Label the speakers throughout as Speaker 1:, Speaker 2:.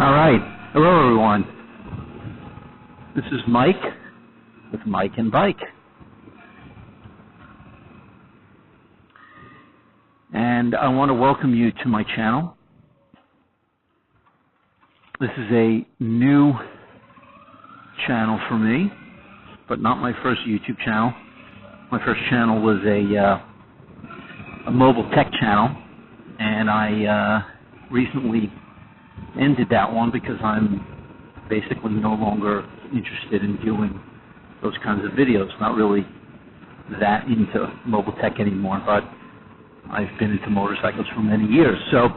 Speaker 1: All right. Hello, everyone. This is Mike with Mike and Bike. And I want to welcome you to my channel. This is a new channel for me, but not my first YouTube channel. My first channel was a mobile tech channel, and I recently ended that one because I'm basically no longer interested in doing those kinds of videos. Not really that into mobile tech anymore, but I've been into motorcycles for many years. So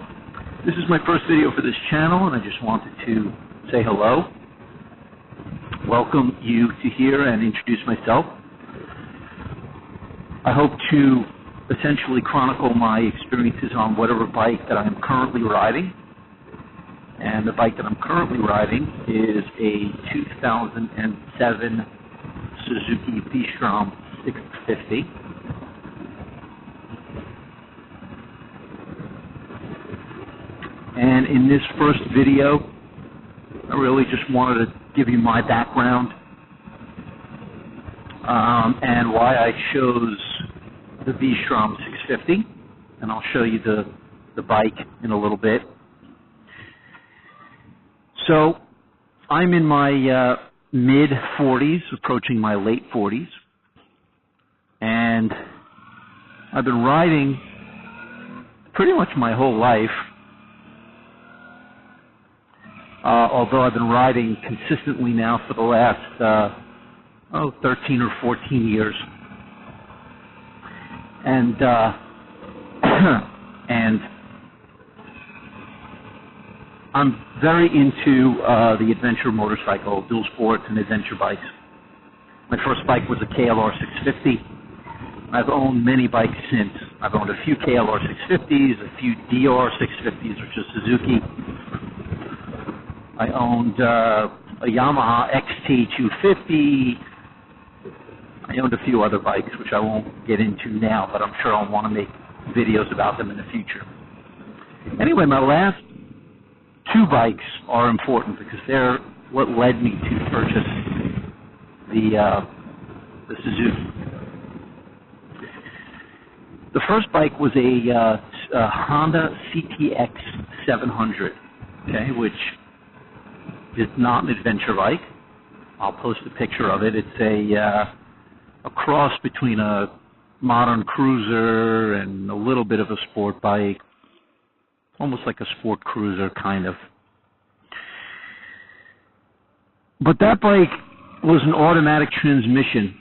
Speaker 1: this is my first video for this channel, and I just wanted to say hello, welcome you to here, and introduce myself. I hope to essentially chronicle my experiences on whatever bike that I am currently riding. And the bike that I'm currently riding is a 2007 Suzuki V-Strom 650. And in this first video, I really just wanted to give you my background and why I chose the V-Strom 650. And I'll show you the bike in a little bit. So I'm in my mid-40s, approaching my late 40s, and I've been riding pretty much my whole life, although I've been riding consistently now for the last 13 or 14 years. And I'm very into the adventure motorcycle, dual sports, and adventure bikes. My first bike was a KLR 650. I've owned many bikes since. I've owned a few KLR 650s, a few DR 650s, which is Suzuki. I owned a Yamaha XT 250. I owned a few other bikes, which I won't get into now, but I'm sure I'll want to make videos about them in the future. Anyway, my last two bikes are important because they're what led me to purchase the Suzuki. The first bike was a Honda CTX 700, okay, which is not an adventure bike. I'll post a picture of it. It's a cross between a modern cruiser and a little bit of a sport bike. Almost like a sport cruiser, kind of. But that bike was an automatic transmission.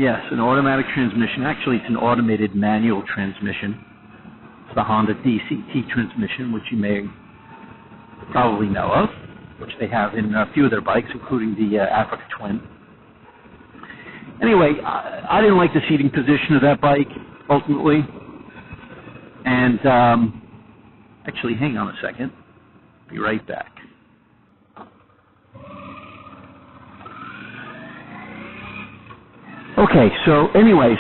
Speaker 1: Yes, an automatic transmission. Actually, it's an automated manual transmission. It's the Honda DCT transmission, which you may probably know of, which they have in a few of their bikes, including the Africa Twin. Anyway, I didn't like the seating position of that bike, ultimately. And actually, hang on a second. Be right back. Okay, so anyway,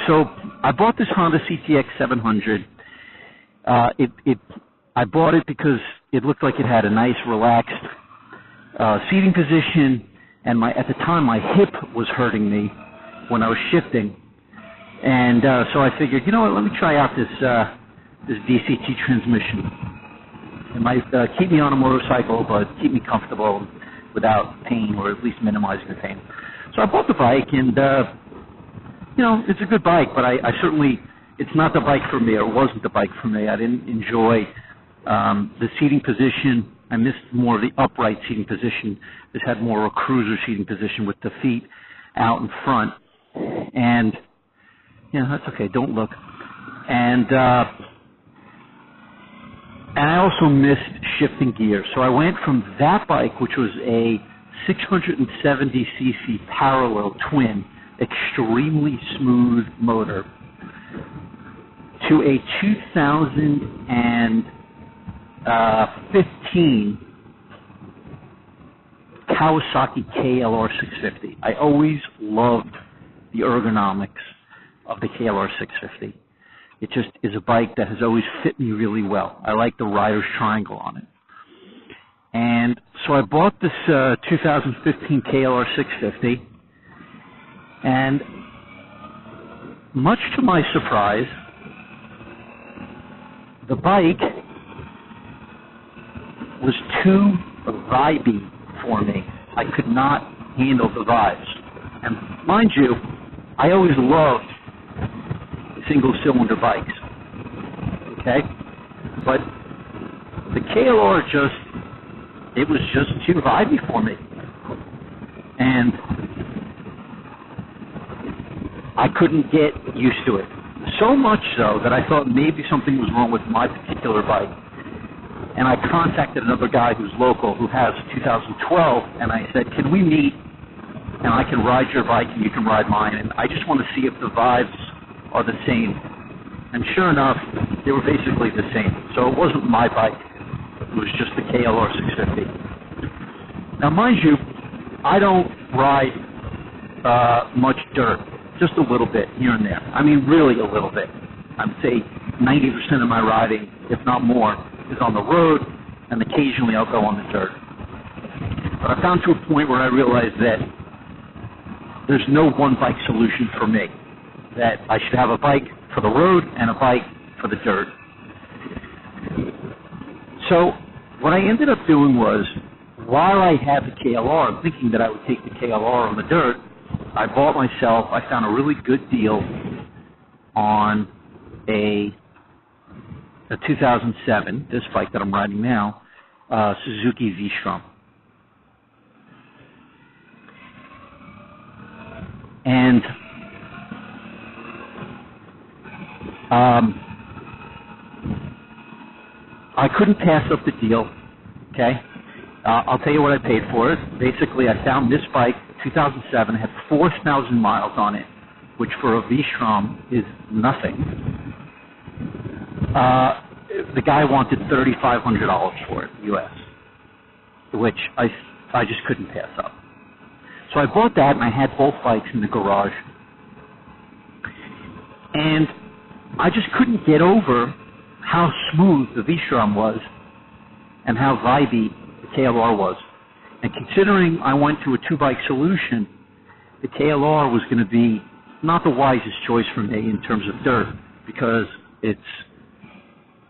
Speaker 1: I bought this Honda CTX 700. I bought it because it looked like it had a nice, relaxed seating position, and at the time my hip was hurting me when I was shifting, and so I figured, you know what? Let me try out this DCT transmission. It might keep me on a motorcycle, but keep me comfortable without pain, or at least minimizing the pain. So I bought the bike, and you know, it's a good bike, but I certainly, it's not the bike for me, or wasn't the bike for me. I didn't enjoy the seating position. I missed more of the upright seating position. This had more of a cruiser seating position with the feet out in front. And, you know, that's okay, don't look. And I also missed shifting gears. So I went from that bike, which was a 670cc parallel twin, extremely smooth motor, to a 2015 Kawasaki KLR 650. I always loved the ergonomics of the KLR 650. It just is a bike that has always fit me really well. I like the rider's triangle on it. And so I bought this 2015 KLR 650, and much to my surprise, the bike was too vibey for me. I could not handle the vibes. And mind you, I always loved single-cylinder bikes, okay? But the KLR it was just too vibey for me. And I couldn't get used to it. So much so that I thought maybe something was wrong with my particular bike. And I contacted another guy who's local who has a 2012, and I said, can we meet and I can ride your bike and you can ride mine, and I just want to see if the vibes are the same. And sure enough, they were basically the same. So it wasn't my bike. It was just the KLR 650. Now, mind you, I don't ride much dirt, just a little bit here and there. I mean, really a little bit. I'd say 90% of my riding, if not more, is on the road, and occasionally I'll go on the dirt. But I found to a point where I realized that there's no one bike solution for me, that I should have a bike for the road and a bike for the dirt. So what I ended up doing was, while I had the KLR, thinking that I would take the KLR on the dirt, I found a really good deal on a 2007, this bike that I'm riding now, Suzuki V-Strom. And I couldn't pass up the deal, okay? I'll tell you what I paid for it. Basically, I found this bike, 2007, had 4,000 miles on it, which for a V-Strom is nothing. The guy wanted $3,500 for it, US, which I just couldn't pass up. So I bought that, and I had both bikes in the garage. And I just couldn't get over how smooth the V-Strom was and how vibey the KLR was. And considering I went to a two-bike solution, the KLR was going to be not the wisest choice for me in terms of dirt, because it's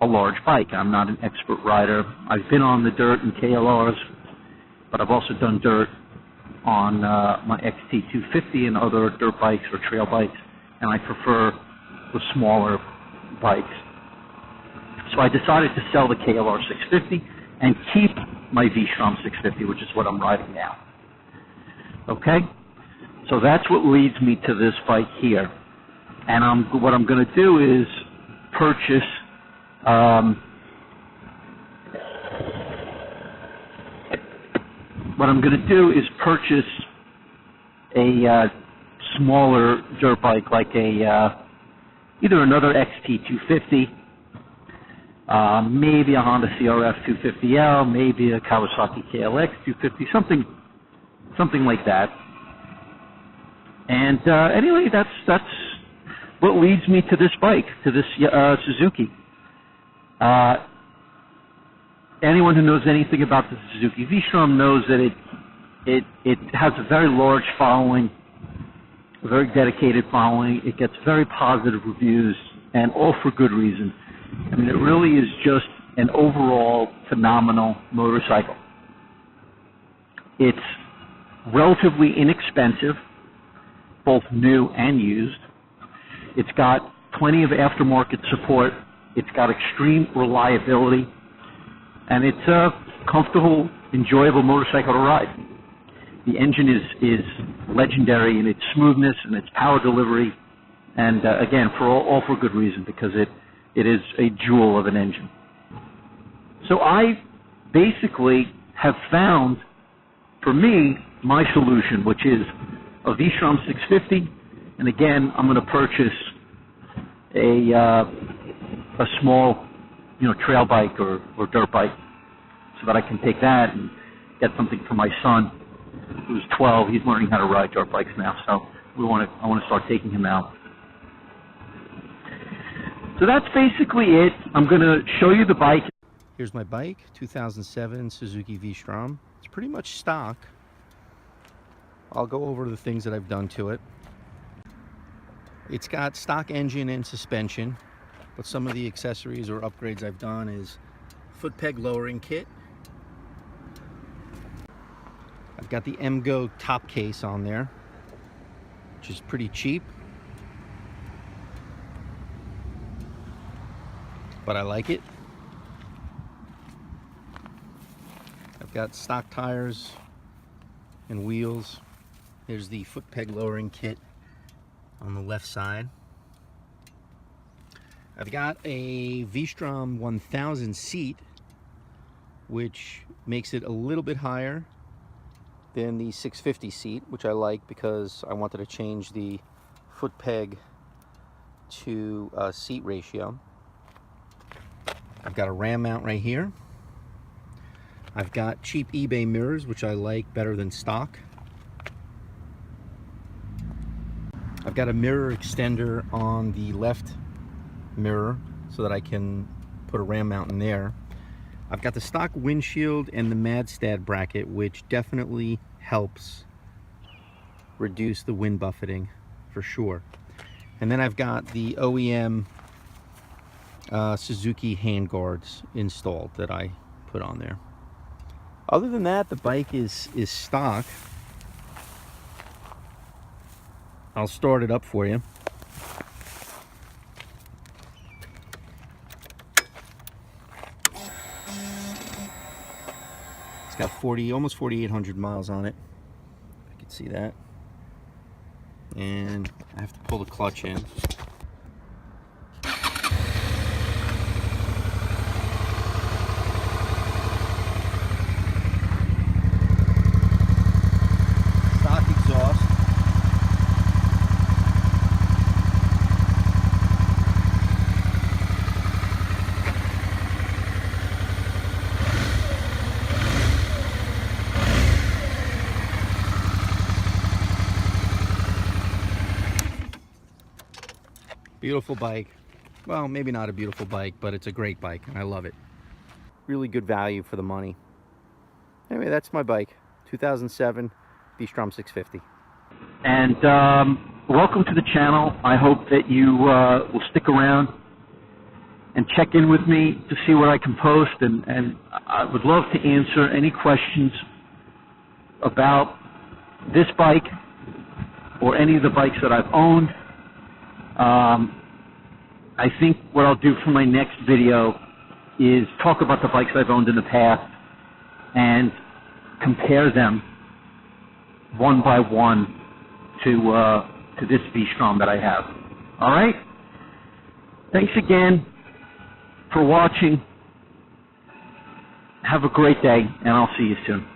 Speaker 1: a large bike. I'm not an expert rider. I've been on the dirt in KLRs, but I've also done dirt on my XT250 and other dirt bikes or trail bikes, and I prefer the smaller bikes. So I decided to sell the KLR 650 and keep my V-Strom 650, which is what I'm riding now. Okay? So that's what leads me to this bike here. And what I'm going to do is purchase a smaller dirt bike, like either another XT250, maybe a Honda CRF 250L, maybe a Kawasaki KLX 250, something like that. And anyway, that's what leads me to this bike, to this Suzuki. Anyone who knows anything about the Suzuki V-Strom knows that it has a very large following, a very dedicated following. It gets very positive reviews, and all for good reason. I mean, it really is just an overall phenomenal motorcycle. It's relatively inexpensive, both new and used. It's got plenty of aftermarket support. It's got extreme reliability, and it's a comfortable, enjoyable motorcycle to ride. The engine is legendary in its smoothness and its power delivery, and again, for all for good reason, because it is a jewel of an engine. So I basically have found, for me, my solution, which is a V-Strom 650, and again, I'm going to purchase a small, trail bike or dirt bike, so that I can take that and get something for my son, who's 12. He's learning how to ride dirt bikes now, so I want to start taking him out. So that's basically it. I'm going to show you the bike.
Speaker 2: Here's my bike, 2007 Suzuki V-Strom. It's pretty much stock. I'll go over the things that I've done to it. It's got stock engine and suspension, but some of the accessories or upgrades I've done is foot peg lowering kit. I've got the MGO top case on there, which is pretty cheap, but I like it. I've got stock tires and wheels. There's the foot peg lowering kit on the left side. I've got a V-Strom 1000 seat, which makes it a little bit higher than the 650 seat, which I like because I wanted to change the foot peg to seat ratio. I've got a ram mount right here. I've got cheap eBay mirrors, which I like better than stock. I've got a mirror extender on the left mirror so that I can put a ram mount in there. I've got the stock windshield and the Madstad bracket, which definitely helps reduce the wind buffeting for sure. And then I've got the OEM Suzuki handguards installed that I put on there. Other than that, the bike is stock. I'll start it up for you. It's got almost 4,800 miles on it. You can see that. And I have to pull the clutch in. Stock exhaust. Beautiful bike. Well, maybe not a beautiful bike, but it's a great bike and I love it. Really good value for the money. Anyway, that's my bike, 2007 V-Strom 650.
Speaker 1: And welcome to the channel. I hope that you will stick around and check in with me to see what I can post, and I would love to answer any questions about this bike or any of the bikes that I've owned. I think what I'll do for my next video is talk about the bikes I've owned in the past and compare them one by one to this V-Strom that I have. All right? Thanks again for watching. Have a great day, and I'll see you soon.